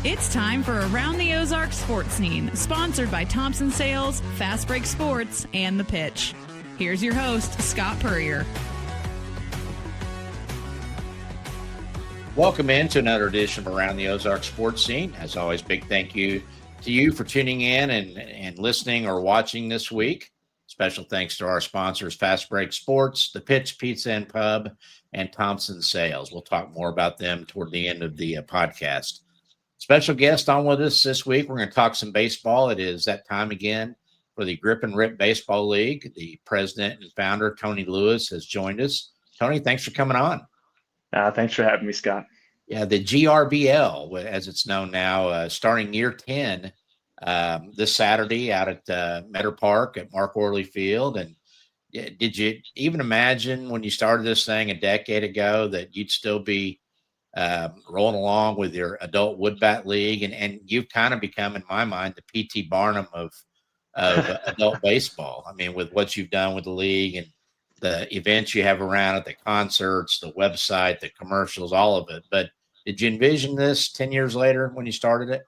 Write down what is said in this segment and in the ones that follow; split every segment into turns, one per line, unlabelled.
It's time for Around the Ozarks Sports Scene, sponsored by Thompson Sales, Fast Break Sports, and The Pitch. Here's your host, Scott Purrier.
Welcome into another edition of Around the Ozarks Sports Scene. As always, big thank you to you for tuning in and listening or watching this week. Special thanks to our sponsors, Fast Break Sports, The Pitch Pizza and Pub, and Thompson Sales. We'll talk more about them toward the end of the podcast. Special guest on with us this week. We're going to talk some baseball. It is that time again for the Grip and Rip Baseball League. The president and founder, Tony Lewis, has joined us. Tony, thanks for coming on.
Thanks for having me, Scott.
Yeah, the GRBL, as it's known now, starting year 10 this Saturday out at Meador Park at Mark Worley Field. And did you even imagine when you started this thing a decade ago that you'd still be rolling along with your adult wood bat league? And you've kind of become, in my mind, the P.T. Barnum of adult baseball. I mean, with what you've done with the league and the events you have around it, the concerts, the website, the commercials, all of it. But did you envision this 10 years later when you started it?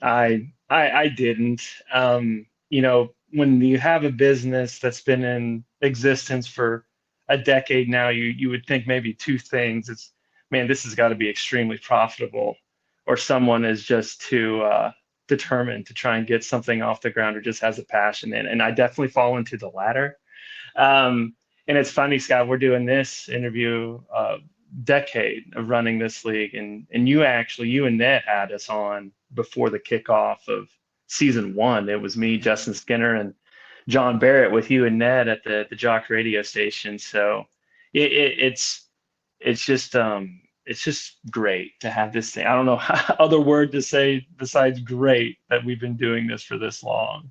I didn't. When you have a business that's been in existence for a decade now, you would think maybe two things. It's, man, this has got to be extremely profitable, or someone is just too determined to try and get something off the ground or just has a passion in it. And I definitely fall into the latter. And it's funny, Scott, we're doing this interview decade of running this league. And you and Ned had us on before the kickoff of season 1. It was me, Justin Skinner, and John Barrett with you and Ned at the Jock radio station. So it's just great to have this thing. I don't know how other word to say besides great that we've been doing this for this long.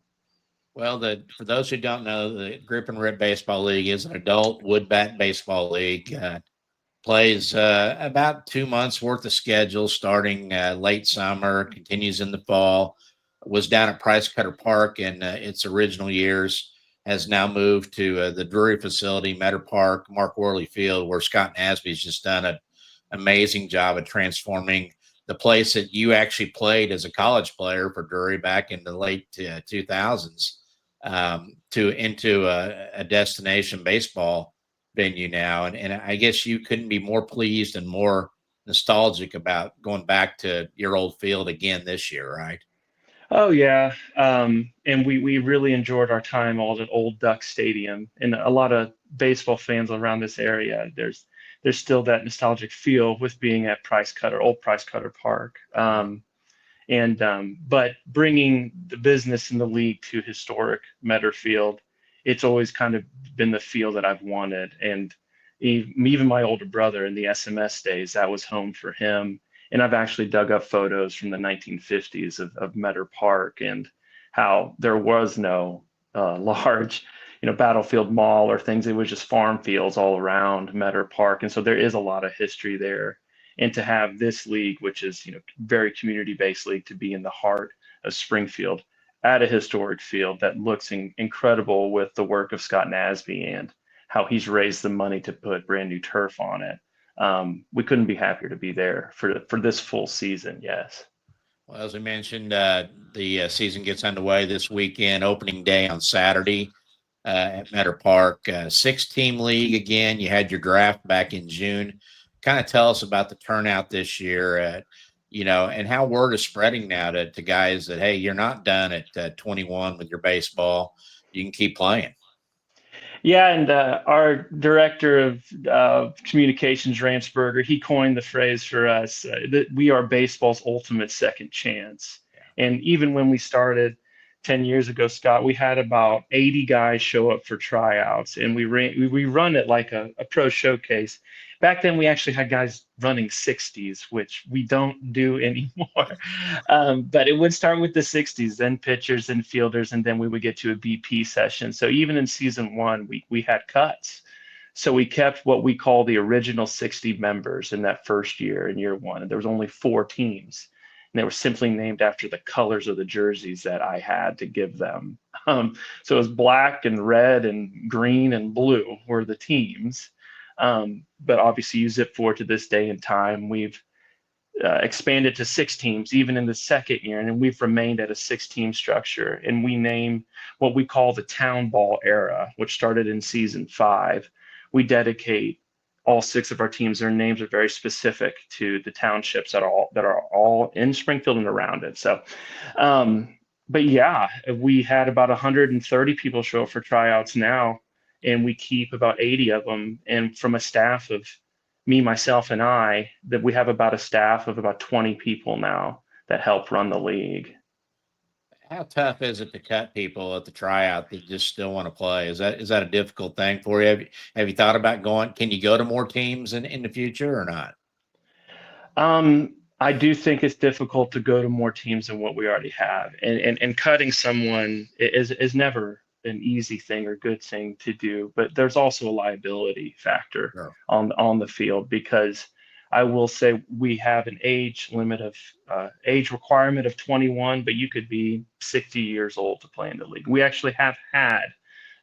Well, for those who don't know, the Grip and Rip Baseball League is an adult wood bat baseball league. Plays about 2 months worth of schedule starting late summer, continues in the fall. Was down at Price Cutter Park in its original years, has now moved to the Drury facility, Meador Park, Mark Worley Field, where Scott Nasby's just done an amazing job of transforming the place that you actually played as a college player for Drury back in the late 2000s into a destination baseball venue now. And I guess you couldn't be more pleased and more nostalgic about going back to your old field again this year, right?
Oh, yeah. And we really enjoyed our time all at Old Duck Stadium. And a lot of baseball fans around this area, there's still that nostalgic feel with being at Old Price Cutter Park. But bringing the business in the league to historic Meador Field, it's always kind of been the feel that I've wanted. And even my older brother in the SMS days, that was home for him. And I've actually dug up photos from the 1950s of Meador Park and how there was no large, battlefield mall or things. It was just farm fields all around Meador Park. And so there is a lot of history there. And to have this league, which is, very community-based league, to be in the heart of Springfield at a historic field that looks incredible with the work of Scott Nasby and how he's raised the money to put brand new turf on it. We couldn't be happier to be there for this full season. Yes.
Well, as we mentioned, the season gets underway this weekend, opening day on Saturday at Meador Park. 6-team league again. You had your draft back in June. Kind of tell us about the turnout this year, and how word is spreading now to guys that, hey, you're not done at 21 with your baseball. You can keep playing.
Yeah, and our director of communications, Ramsberger, he coined the phrase for us that we are baseball's ultimate second chance. And even when we started 10 years ago, Scott, we had about 80 guys show up for tryouts, and we run it like a pro showcase. Back then, we actually had guys running 60s, which we don't do anymore. But it would start with the 60s, then pitchers and fielders, and then we would get to a BP session. So even in season 1, we had cuts. So we kept what we call the original 60 members in that first year, in year 1. And there was only 4 teams. And they were simply named after the colors of the jerseys that I had to give them. So it was black and red and green and blue were the teams. But obviously use it for to this day and time. expanded to 6 teams even in the second year, and we've remained at a 6-team structure. And we name what we call the town ball era, which started in season 5. We dedicate all 6 of our teams. Their names are very specific to the townships that are all in Springfield and around it. So, but yeah, we had about 130 people show up for tryouts now, and we keep about 80 of them. And from a staff of me, myself, and I, that we have about a staff of about 20 people now that help run the league.
How tough is it to cut people at the tryout that just still want to play? Is that a difficult thing for you? Have you thought about going? Can you go to more teams in the future or not?
I do think it's difficult to go to more teams than what we already have, and cutting someone is never an easy thing or good thing to do. But there's also a liability factor
Sure.
on the field, because I will say we have an age limit of age requirement of 21, but you could be 60 years old to play in the league. We actually have had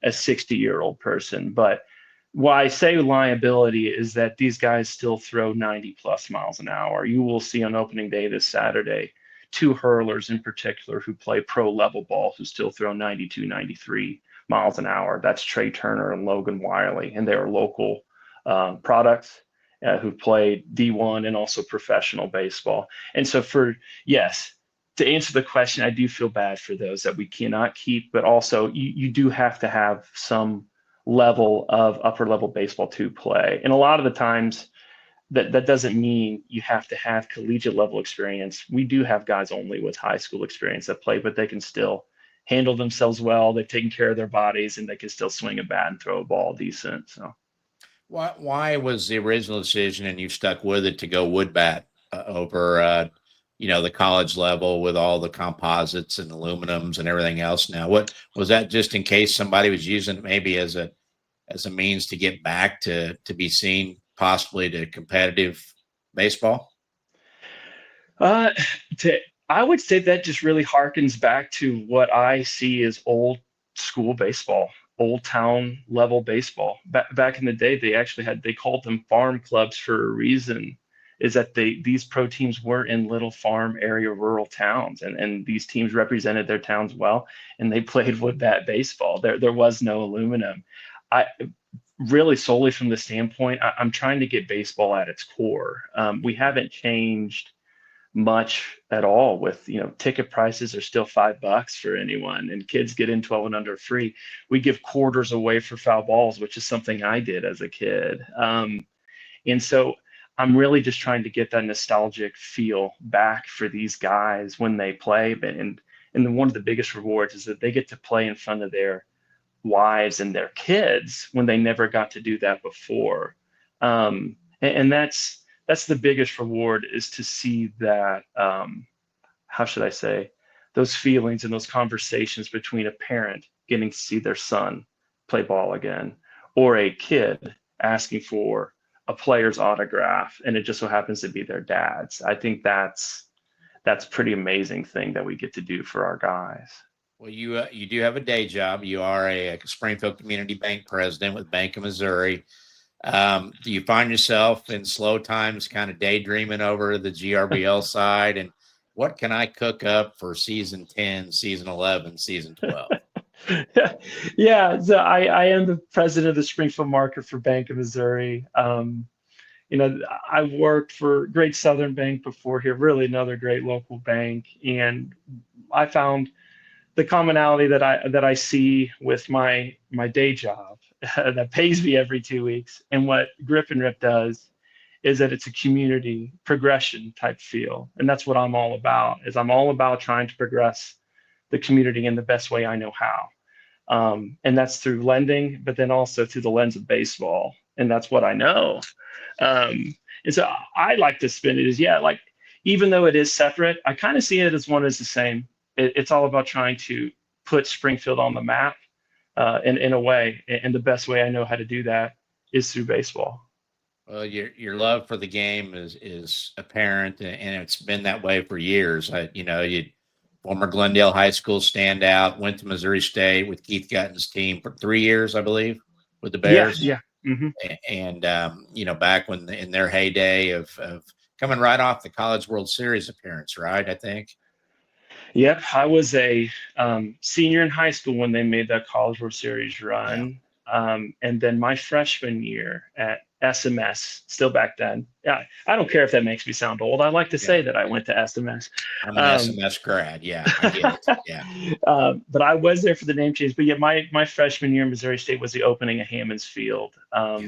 a 60-year-old person, but why I say liability is that these guys still throw 90 plus miles an hour. You will see on opening day this Saturday 2 hurlers in particular who play pro level ball who still throw 92, 93 miles an hour. That's Trey Turner and Logan Wiley, and they are local products who played D1 and also professional baseball. And so yes, to answer the question, I do feel bad for those that we cannot keep, but also you do have to have some level of upper level baseball to play. And a lot of the times that doesn't mean you have to have collegiate level experience. We do have guys only with high school experience that play, but they can still handle themselves well. They've taken care of their bodies, and they can still swing a bat and throw a ball decent. So
why was the original decision, and you've stuck with it, to go wood bat over the college level with all the composites and aluminums and everything else? Now, what was that, just in case somebody was using it maybe as a means to get back to be seen possibly to competitive baseball?
I would say that just really harkens back to what I see as old school baseball, old town level baseball. Back in the day, they called them farm clubs for a reason. Is that these pro teams were in little farm area rural towns, and these teams represented their towns well, and they played wood bat baseball. There was no aluminum. I really, solely from the standpoint, I'm trying to get baseball at its core. We haven't changed much at all. With ticket prices are still $5 for anyone, and kids get in 12 and under free. We give quarters away for foul balls, which is something I did as a kid, and so I'm really just trying to get that nostalgic feel back for these guys when they play. And one of the biggest rewards is that they get to play in front of their wives and their kids when they never got to do that before. And that's the biggest reward, is to see that, how should I say, those feelings and those conversations between a parent getting to see their son play ball again, or a kid asking for a player's autograph, and it just so happens to be their dad's. I think that's pretty amazing thing that we get to do for our guys.
Well, you do have a day job. You are a Springfield Community Bank president with Bank of Missouri. Do you find yourself in slow times kind of daydreaming over the GRBL side, and what can I cook up for season 10, season 11, season 12?
Yeah, so I am the president of the Springfield market for Bank of Missouri. I worked for Great Southern Bank before here, really another great local bank, and I found the commonality that I see with my day job that pays me every 2 weeks, and what Grip and Rip does, is that it's a community progression type feel, and that's what I'm all about. I'm all about trying to progress the community in the best way I know how. And that's through lending, but then also through the lens of baseball. And that's what I know. And so I like to spin it as, like, even though it is separate, I kind of see it as one is the same. It's all about trying to put Springfield on the map in a way. And the best way I know how to do that is through baseball.
Well, your love for the game is apparent, and it's been that way for years. You former Glendale High School standout, went to Missouri State with Keith Gutton's team for 3 years, I believe, with the Bears.
Yeah. Mm-hmm.
And back when in their heyday of kind coming right off the College World Series appearance, right? I think.
Yep, I was a senior in high school when they made that College World Series
Yeah.
run. And then my freshman year at SMS, still back then. Yeah, I don't care if that makes me sound old. I like to
Yeah.
say that I went to SMS.
I'm an SMS grad. Yeah, I get it. Yeah.
But I was there for the name change. But yeah, my freshman year in Missouri State was the opening of Hammons Field.
Yeah.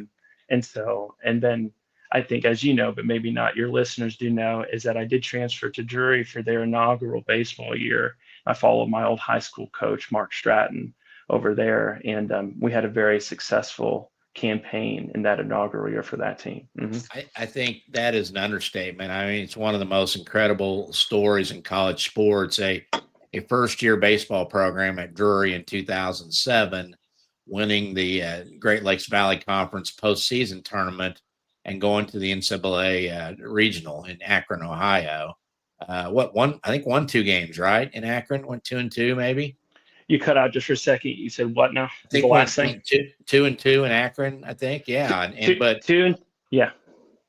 And then I think, as you know, but maybe not your listeners do know, is that I did transfer to Drury for their inaugural baseball year. I followed my old high school coach, Mark Stratton, over there, and we had a very successful campaign in that inaugural year for that team.
I think that is an understatement. I mean, it's one of the most incredible stories in college sports. A first-year baseball program at Drury in 2007, winning the Great Lakes Valley Conference postseason tournament and going to the NCAA regional in Akron, Ohio. I think won 2 games, right? In Akron, went 2-2, maybe.
You cut out just for a second. You said what now?
I think
The last thing?
went 2-2 in Akron, I think. Yeah.
Yeah.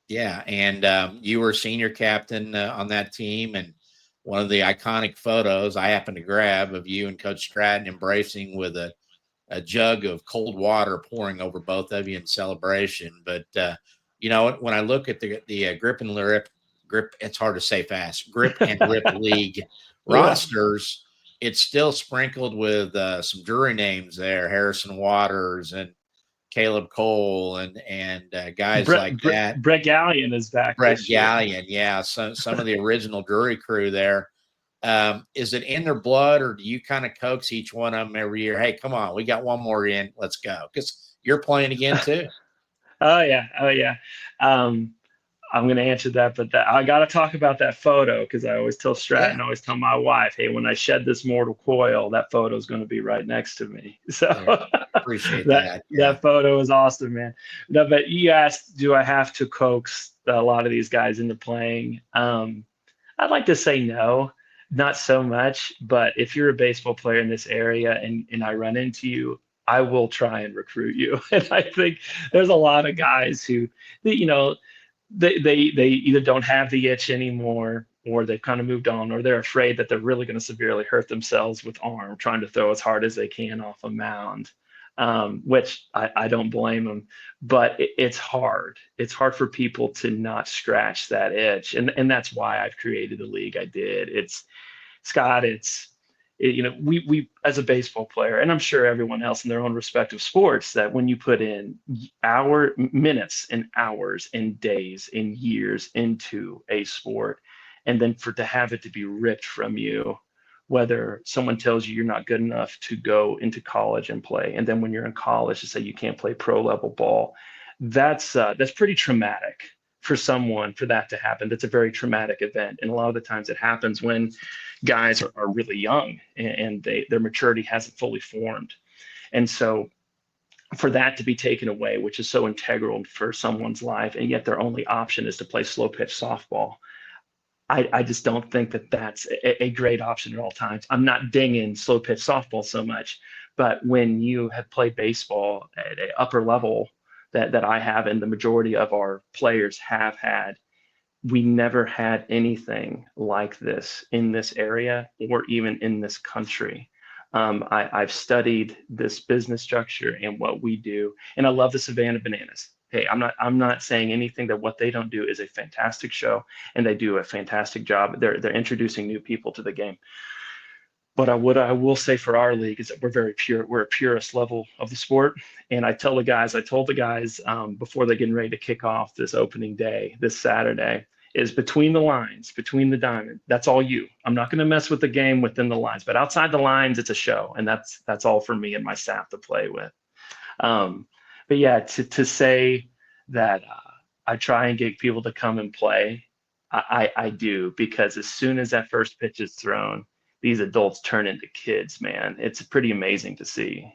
Yeah. And you were senior captain on that team. And one of the iconic photos I happened to grab of you and Coach Stratton embracing with a jug of cold water pouring over both of you in celebration. But, when I look at the grip and grip, it's hard to say fast, grip and rip league rosters, it's still sprinkled with some Drury names there, Harrison Waters and Caleb Cole and guys like that.
Brett Gallion is back.
Brett Gallion, yeah. Some of the original Drury crew there. Is it in their blood, or do you kind of coax each one of them every year? Hey, come on, we got one more in. Let's go. Because you're playing again too.
Oh yeah. I'm going to answer that, but I got to talk about that photo because I always tell Stratton, I always tell my wife, hey, when I shed this mortal coil, that photo is going to be right next to me. So
appreciate that.
That photo is awesome, man. No, but you asked, do I have to coax a lot of these guys into playing? I'd like to say no, not so much. But if you're a baseball player in this area and I run into you, I will try and recruit you. And I think there's a lot of guys who, they either don't have the itch anymore, or they've kind of moved on, or they're afraid that they're really going to severely hurt themselves with arm trying to throw as hard as they can off a mound, which I don't blame them. But it's hard. It's hard for people to not scratch that itch, and that's why I've created the league I did. Scott, we as a baseball player, and I'm sure everyone else in their own respective sports, that when you put in minutes and hours and days and years into a sport, and then to have it to be ripped from you, whether someone tells you you're not good enough to go into college and play, and then when you're in college to say you can't play pro level ball, that's pretty traumatic for someone, for that to happen. That's a very traumatic event. And a lot of the times it happens when guys are really young and their maturity hasn't fully formed. And so for that to be taken away, which is so integral for someone's life, and yet their only option is to play slow pitch softball, I just don't think that that's a great option at all times. I'm not dinging slow pitch softball so much, but when you have played baseball at an upper level that I have, and the majority of our players have had, we never had anything like this in this area or even in this country. I've studied this business structure and what we do, and I love the Savannah Bananas. Hey, I'm not saying anything that what they don't do is a fantastic show, and they do a fantastic job. They're introducing new people to the game. But what I will say for our league is that we're very pure. We're a purist level of the sport. And I told the guys before they're getting ready to kick off this opening day, this Saturday, is between the lines, between the diamond. That's all you. I'm not going to mess with the game within the lines, but outside the lines, it's a show. And that's all for me and my staff to play with. But yeah, to say that I try and get people to come and play, I do, because as soon as that first pitch is thrown, these adults turn into kids, man. It's pretty amazing to see.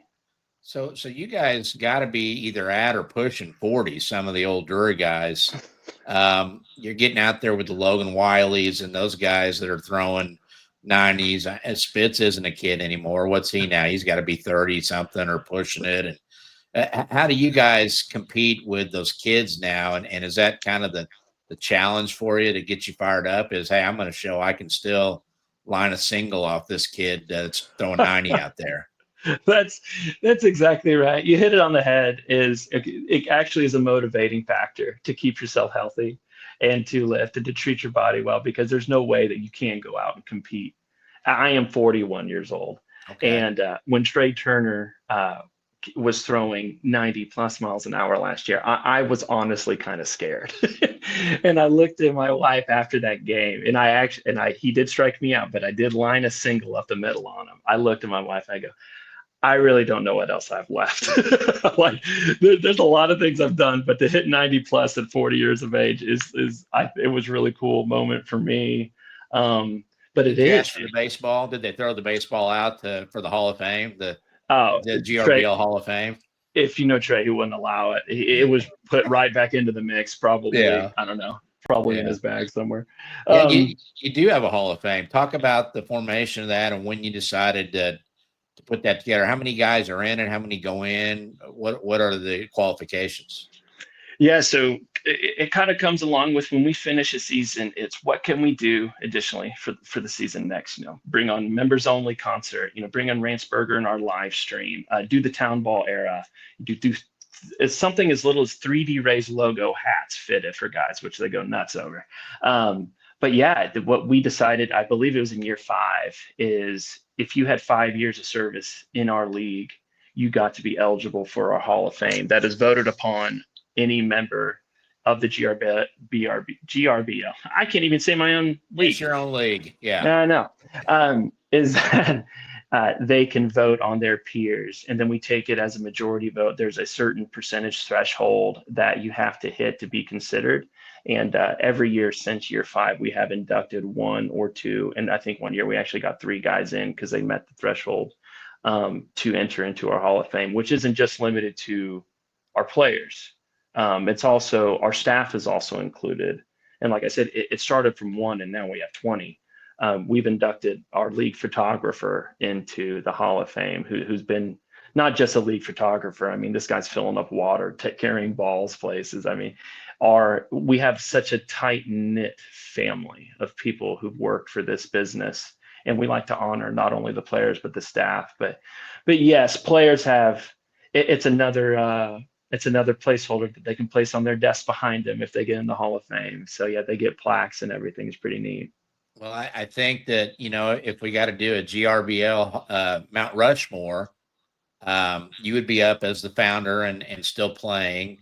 So you guys got to be either at or pushing 40, some of the old Drury guys. You're getting out there with the Logan Wileys and those guys that are throwing 90s. Spitz isn't a kid anymore. What's he now? He's got to be 30 something or pushing it. And how do you guys compete with those kids now? And is that kind of the the challenge for you to get you fired up is, hey, I'm going to show I can still line a single off this kid that's throwing 90 out there.
That's exactly right. You hit it on the head. It actually is a motivating factor to keep yourself healthy and to lift and to treat your body well, because there's no way that you can go out and compete. I am 41 years old.
Okay.
And when Trey Turner was throwing 90 plus miles an hour last year, I was honestly kind of scared. And I looked at my wife after that game, and he did strike me out, but I did line a single up the middle on him. I looked at my wife, I go, I really don't know what else I've left. Like, there's a lot of things I've done, but to hit 90 plus at 40 years of age it was a really cool moment for me. But
Did you ask for the baseball? Did they throw the baseball out for the Hall of Fame, the GRBL
Trey,
Hall of Fame?
If you know Trey, he wouldn't allow it. It was put right back into the mix, probably. Yeah. I don't know, probably in his bag somewhere.
Yeah, you do have a Hall of Fame. Talk about the formation of that and when you decided to put that together. How many guys are in it? How many go in? What are the qualifications?
Yeah, so it kind of comes along with when we finish a season, it's what can we do additionally for the season next, bring on members only concert, bring on Ranceburger in our live stream, do the town ball era, do it's something as little as 3D Rays logo hats fitted for guys, which they go nuts over. But yeah, what we decided, I believe it was in year 5, is if you had 5 years of service in our league, you got to be eligible for our Hall of Fame. That is voted upon any member of the GRBL. I can't even say my own league.
It's your own league. Yeah.
I know. Is that they can vote on their peers, and then we take it as a majority vote. There's a certain percentage threshold that you have to hit to be considered. And every year since year 5, we have inducted 1 or 2. And I think one year we actually got 3 guys in because they met the threshold to enter into our Hall of Fame, which isn't just limited to our players. It's also, our staff is also included. And like I said, it started from 1 and now we have 20. We've inducted our league photographer into the Hall of Fame, who's been not just a league photographer. I mean, this guy's filling up water, carrying balls places. I mean, we have such a tight knit family of people who've worked for this business. And we like to honor not only the players, but the staff. But yes, players have, it's another placeholder that they can place on their desk behind them if they get in the Hall of Fame. So yeah, they get plaques and everything. Is pretty neat.
Well, I think that, if we got to do a GRBL Mount Rushmore, you would be up as the founder and still playing.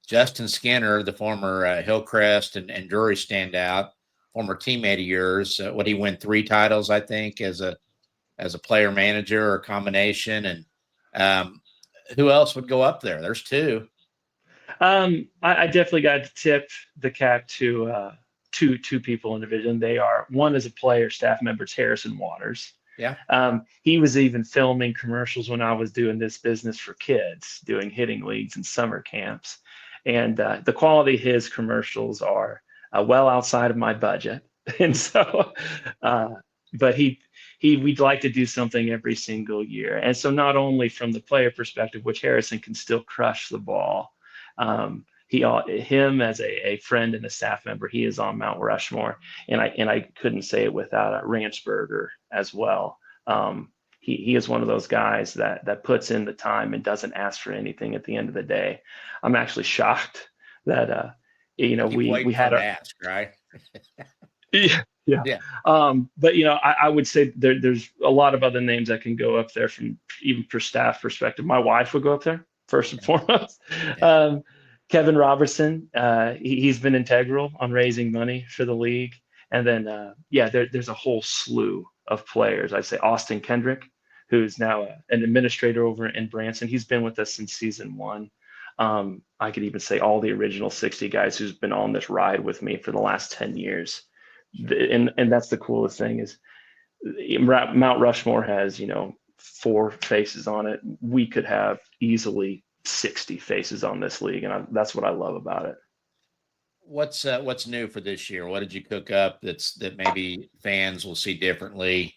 Justin Skinner, the former Hillcrest and Drury standout, former teammate of yours, would he win 3 titles, I think, as a player manager or combination? And who else would go up there? There's 2.
I definitely got to tip the cap to two people in the division. They are, one is a player, staff member, Harrison Waters.
Yeah.
He was even filming commercials when I was doing this business for kids, doing hitting leagues and summer camps. And the quality of his commercials are well outside of my budget. And so, but we'd like to do something every single year. And so not only from the player perspective, which Harrison can still crush the ball, him as a friend and a staff member, he is on Mount Rushmore. And I couldn't say it without Ranceburger as well. He is one of those guys that puts in the time and doesn't ask for anything at the end of the day. I'm actually shocked that we had a
ask, right?
Yeah. But I would say there's a lot of other names that can go up there from even for staff perspective. My wife would go up there first and foremost. Yeah. Kevin Robertson, he's been integral on raising money for the league. And then there's a whole slew of players. I'd say Austin Kendrick, who's now an administrator over in Branson. He's been with us since season 1. I could even say all the original 60 guys who's been on this ride with me for the last 10 years. And that's the coolest thing is Mount Rushmore has 4 faces on it. We could have easily 60 faces on this league, and that's what I love about it.
What's new for this year? What did you cook up that maybe fans will see differently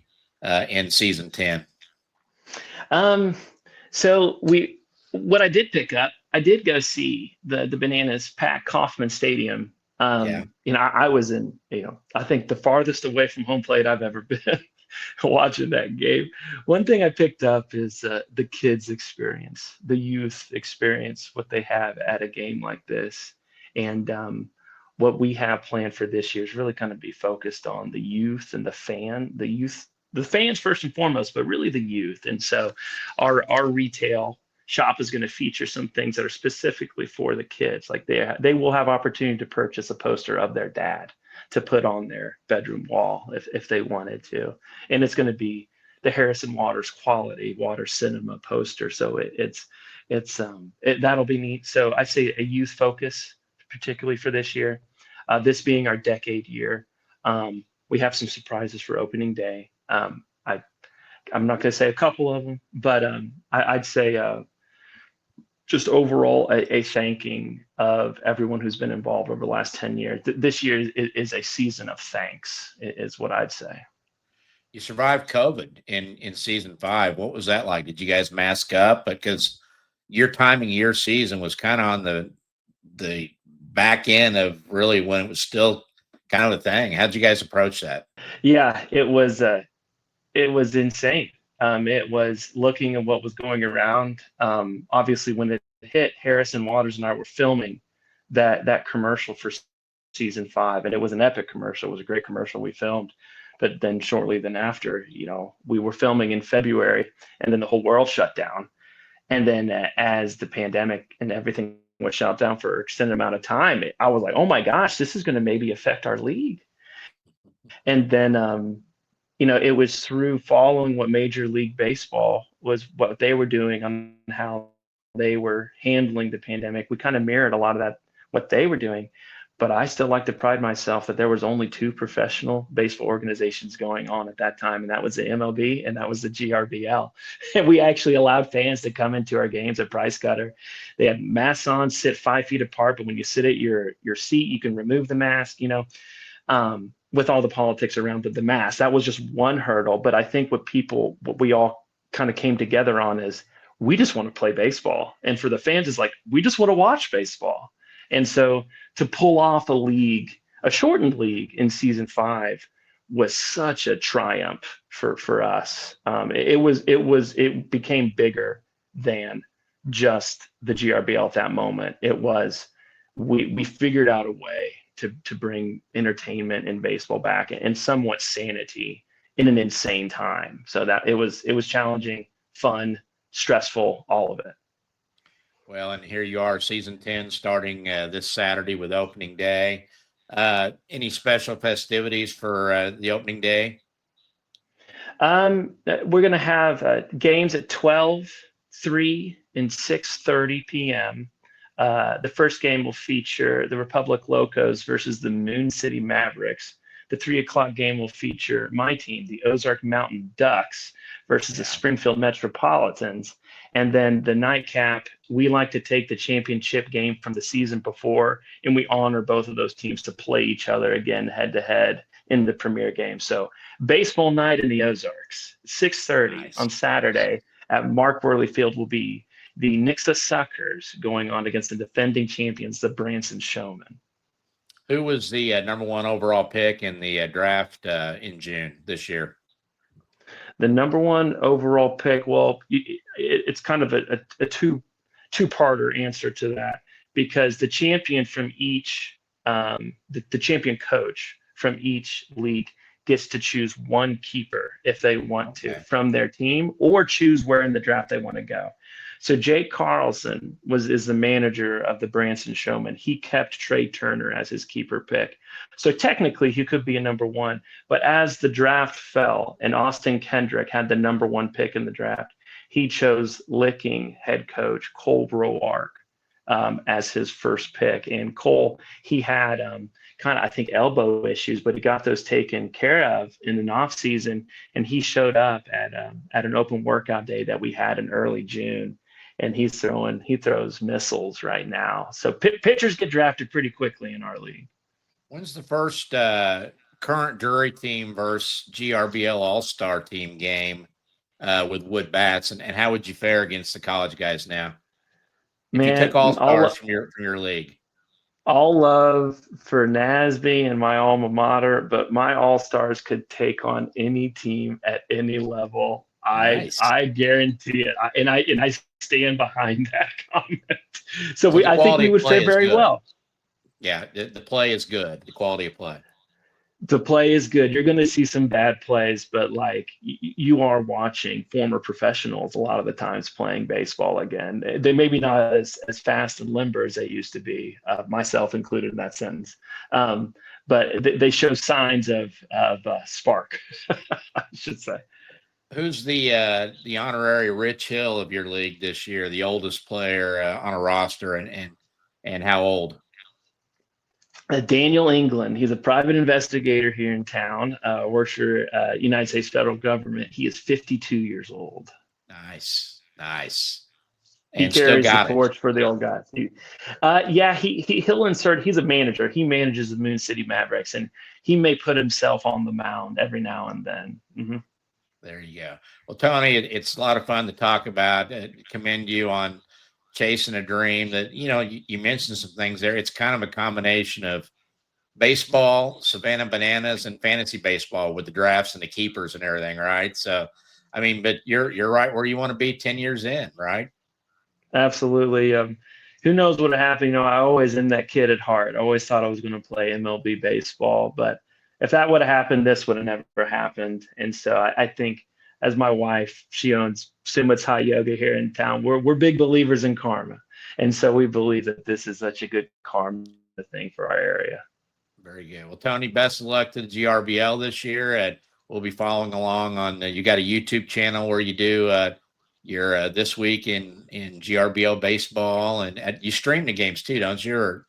in season 10?
So what I did pick up, I did go see the Bananas pack Kauffman Stadium I was in, I think the farthest away from home plate I've ever been watching that game. One thing I picked up is the kids' experience, the youth experience, what they have at a game like this. And what we have planned for this year is really kind of be focused on the youth and the youth, the fans first and foremost, but really the youth. And so our retail shop is going to feature some things that are specifically for the kids. Like they will have opportunity to purchase a poster of their dad to put on their bedroom wall if they wanted to. And it's going to be the Harrison Waters quality water cinema poster. So that'll be neat. So I say a youth focus, particularly for this year. This being our decade year, we have some surprises for opening day. I'm not going to say a couple of them, but I'd say just overall a thanking of everyone who's been involved over the last 10 years. This year is a season of thanks, is what I'd say.
You survived COVID in season 5. What was that like? Did you guys mask up? Because your timing, your season was kind of on the back end of really when it was still kind of a thing. How'd you guys approach that?
Yeah, it was insane. It was looking at what was going around. Obviously, when it hit, Harrison Waters and I were filming that commercial for season 5, and it was an epic commercial. It was a great commercial we filmed. But then shortly then after, we were filming in February, and then the whole world shut down. And then as the pandemic and everything was shut down for an extended amount of time, I was like, oh my gosh, this is going to maybe affect our league. And then it was through following what Major League Baseball was, what they were doing on how they were handling the pandemic. We kind of mirrored a lot of that, what they were doing. But I still like to pride myself that there was only 2 professional baseball organizations going on at that time, and that was the MLB and that was the GRBL. And we actually allowed fans to come into our games at Price Cutter. They had masks on, sit 5 feet apart, but when you sit at your seat, you can remove the mask, with all the politics around the mask. That was just one hurdle. But I think what we all kind of came together on is we just want to play baseball. And for the fans, it's like, we just want to watch baseball. And so to pull off a shortened league in season 5 was such a triumph for us. It became bigger than just the GRBL at that moment. It was, we figured out a way to bring entertainment and baseball back and somewhat sanity in an insane time. So that it was challenging, fun, stressful, all of it.
Well, and here you are, season 10 starting this Saturday with opening day. Any special festivities for the opening day?
We're going to have games at 12, 3, and 6:30 p.m. The first game will feature the Republic Locos versus the Moon City Mavericks. The 3 o'clock game will feature my team, the Ozark Mountain Ducks, versus the Springfield Metropolitans. And then the nightcap, we like to take the championship game from the season before, and we honor both of those teams to play each other again head-to-head in the premier game. So baseball night in the Ozarks, 6:30 on Saturday at Mark Worley Field will be the Nixa Suckers going on against the defending champions, the Branson Showmen.
Who was the number 1 overall pick in the draft in June this year?
The number 1 overall pick, well, it's kind of a two-parter answer to that, because the champion from each, the champion coach from each league gets to choose 1 keeper if they want to from their team, or choose where in the draft they want to go. So Jake Carlson is the manager of the Branson Showmen. He kept Trey Turner as his keeper pick. So technically he could be a number 1, but as the draft fell and Austin Kendrick had the number 1 pick in the draft, he chose Licking head coach Cole Broark as his first pick. And Cole, he had kind of, I think, elbow issues, but he got those taken care of in an off season, and he showed up at an open workout day that we had in early June. And he throws missiles right now. So pitchers get drafted pretty quickly in our league.
When's the first current Drury team versus GRBL All-Star team game with wood bats, and how would you fare against the college guys now? If you took all stars from your league.
All love for NASB and my alma mater, but my all-stars could take on any team at any level. I
Nice.
I guarantee it. And I stand behind that comment. So
So the
I think
quality
we
of
would
play
fare
is
very
good.
well.
Yeah, the play is good. The quality of play.
The play is good. You're going to see some bad plays, but like you are watching former professionals a lot of the times playing baseball again. They maybe not as fast and limber as they used to be, myself included in that sentence. But they show signs of spark, I should say.
Who's the honorary Rich Hill of your league this year? The oldest player on a roster, and how old?
Daniel England. He's a private investigator here in town. Works for United States federal government. He is 52 years old.
Nice, nice,
He
and still
carries the
got it.
torch for the old guys. Yeah, he'll insert. He's a manager. He manages the Moon City Mavericks, and he may put himself on the mound every now and then. Mm-hmm.
There you go. Well, Tony, it's a lot of fun to talk about. Commend you on chasing a dream. That you mentioned some things there. It's kind of a combination of baseball, Savannah Bananas, and fantasy baseball with the drafts and the keepers and everything, right? So, I mean, but you're right where you want to be 10 years in, right?
Absolutely. Who knows what happened? I always am that kid at heart. I always thought I was going to play MLB baseball, but if that would have happened, this would have never happened. And so I think, as my wife, she owns Sumit's Hot Yoga here in town. We're big believers in karma, and so we believe that this is such a good karma thing for our area.
Very good. Well, Tony, best of luck to the GRBL this year. And we'll be following along on. You got a YouTube channel where you do your this week in GRBL baseball, and you stream the games too, don't you? Or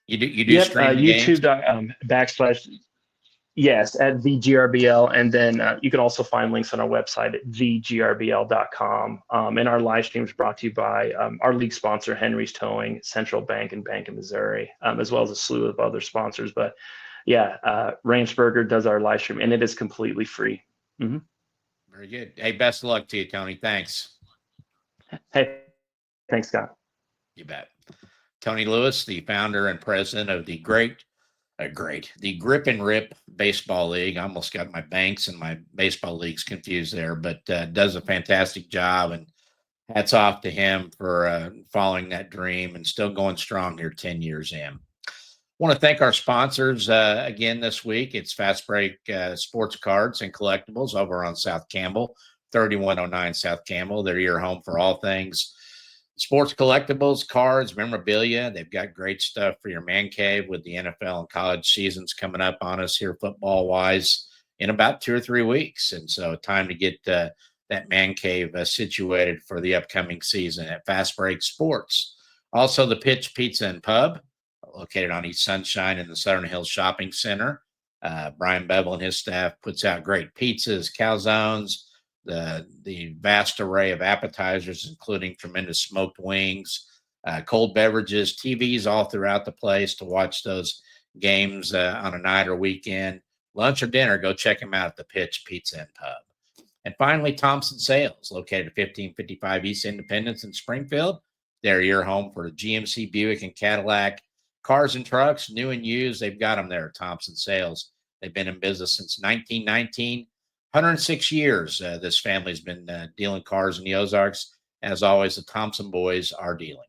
you do
Yep,
stream the games.
YouTube backslash yes at the GRBL, and then you can also find links on our website at theGRBL.com. And our live stream is brought to you by our league sponsor, Henry's Towing, Central Bank, and Bank of Missouri, as well as a slew of other sponsors. But yeah, Ranchburger does our live stream, and it is completely free. Mm-hmm.
Very good. Hey, best of luck to you, Tony. Thanks.
Hey, thanks, Scott.
You bet. Tony Lewis, the founder and president of the the Grip and Rip Baseball League. I almost got my banks and my baseball leagues confused there, but does a fantastic job. And hats off to him for following that dream and still going strong here 10 years in. Want to thank our sponsors again this week. It's Fast Break Sports Cards and Collectibles over on South Campbell, 3109 South Campbell. They're your home for all things sports collectibles, cards, memorabilia. They've got great stuff for your man cave with the NFL and college seasons coming up on us here football wise in about 2 or 3 weeks. And so time to get that man cave situated for the upcoming season at Fast Break Sports. Also the Pitch Pizza and Pub, located on East Sunshine in the Southern Hills Shopping Center. Brian Bevel and his staff puts out great pizzas, calzones, the vast array of appetizers, including tremendous smoked wings, cold beverages, TVs all throughout the place to watch those games on a night or weekend. Lunch or dinner, go check them out at the Pitch Pizza and Pub. And finally, Thompson Sales, located at 1555 East Independence in Springfield. They're your home for GMC, Buick, and Cadillac cars and trucks, new and used. They've got them there at Thompson Sales. They've been in business since 1919. 106 years this family's been dealing cars in the Ozarks. As always, the Thompson boys are dealing.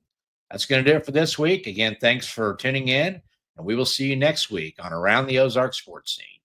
That's going to do it for this week. Again, thanks for tuning in, and we will see you next week on Around the Ozarks Sports Scene.